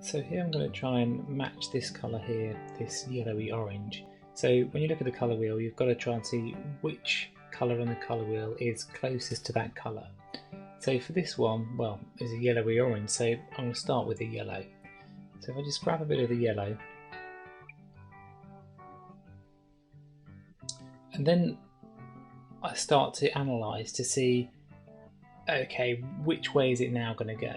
So here I'm going to try and match this colour here, this yellowy orange. So when you look at the colour wheel, you've got to try and see which colour on the colour wheel is closest to that colour. So for this one, well, it's a yellowy orange, so I'm going to start with the yellow. So if I just grab a bit of the yellow, and then I start to analyse to see, okay, which way is it now going to go?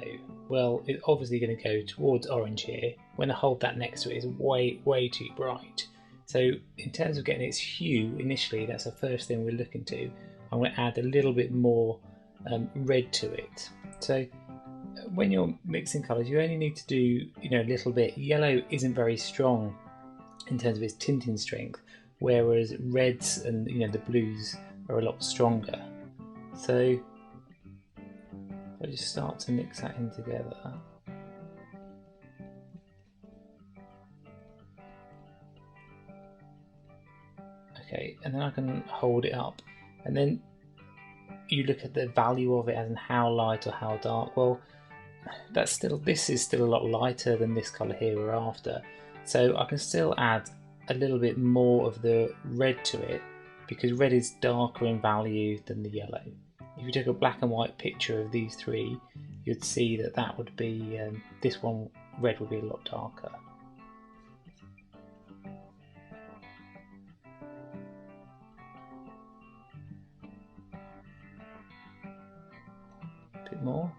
Well, it's obviously going to go towards orange here. When I hold that next to it, it's way too bright. So in terms of getting its hue initially, that's the first thing we're looking to. I'm going to add a little bit more red to it. So when you're mixing colours, you only need to do a little bit. Yellow isn't very strong in terms of its tinting strength, whereas reds and the blues are a lot stronger. So I just start to mix that in together. Okay, and then I can hold it up, and then you look at the value of it as in how light or how dark. Well, this is still a lot lighter than this colour here we're after, so I can still add a little bit more of the red to it, because red is darker in value than the yellow. If you took a black and white picture of these three, you'd see that would be this one, red, would be a lot darker. A bit more.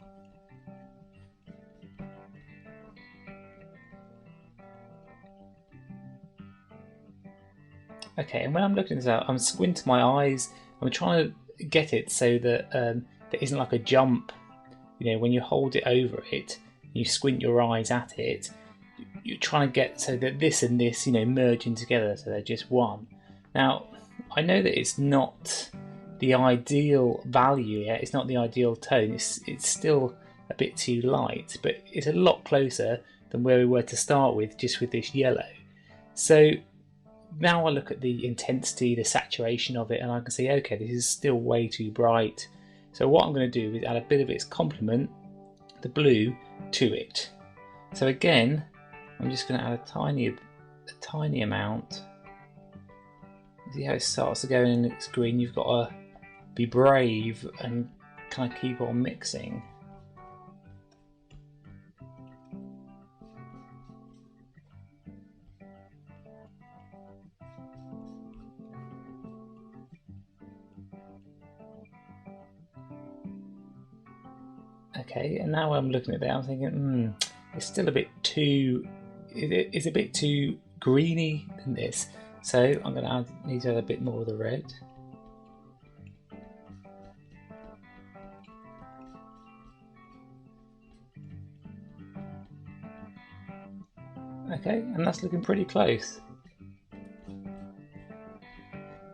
Okay, and when I'm looking at this out, I'm squinting my eyes. I'm trying to get it so that there isn't like a jump. When you hold it over it, you squint your eyes at it, you're trying to get so that this and this, merging together so they're just one. Now, I know that it's not the ideal value yet, it's not the ideal tone, it's still a bit too light, but it's a lot closer than where we were to start with, just with this yellow. So now I look at the intensity, the saturation of it, and I can see, okay, this is still way too bright. So what I'm going to do is add a bit of its complement, the blue, to it. So again, I'm just going to add a tiny amount. See how it starts to go in and it's green. You've got to be brave and kind of keep on mixing. Okay, and now I'm looking at that, I'm thinking, it's still a bit too. It's a bit too greeny than this. So I'm going to need to add a bit more of the red. Okay, and that's looking pretty close.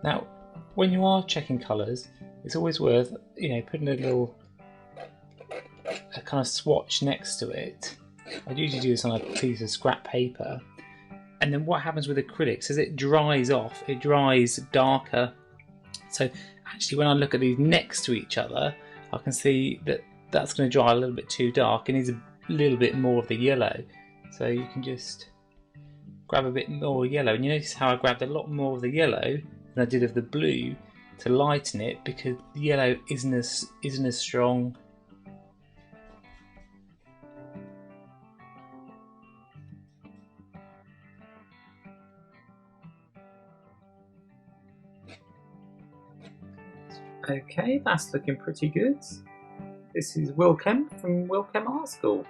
Now, when you are checking colours, it's always worth putting a kind of swatch next to it. I'd usually do this on a piece of scrap paper, and then what happens with acrylics is it dries off, it dries darker. So actually when I look at these next to each other, I can see that that's going to dry a little bit too dark and needs a little bit more of the yellow. So you can just grab a bit more yellow, and you notice how I grabbed a lot more of the yellow than I did of the blue to lighten it, because the yellow isn't as strong. Okay, that's looking pretty good. This is Will Kemp from Will Kemp Art School.